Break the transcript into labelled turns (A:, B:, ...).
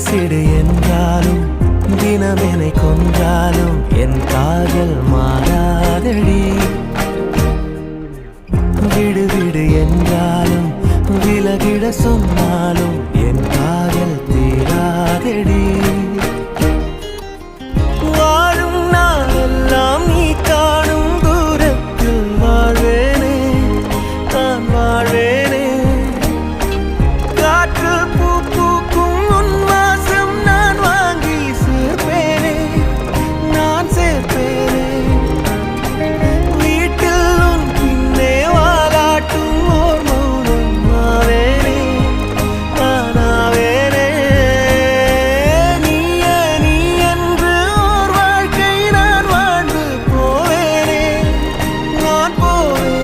A: வீசிடு என்றாலும் தினமெனை கொன்றாலும் என் காதல் மாறாதடி. விடு விடு என்றாலும் விலகிட சொன்னாலும் என் காதல் தீராதடி.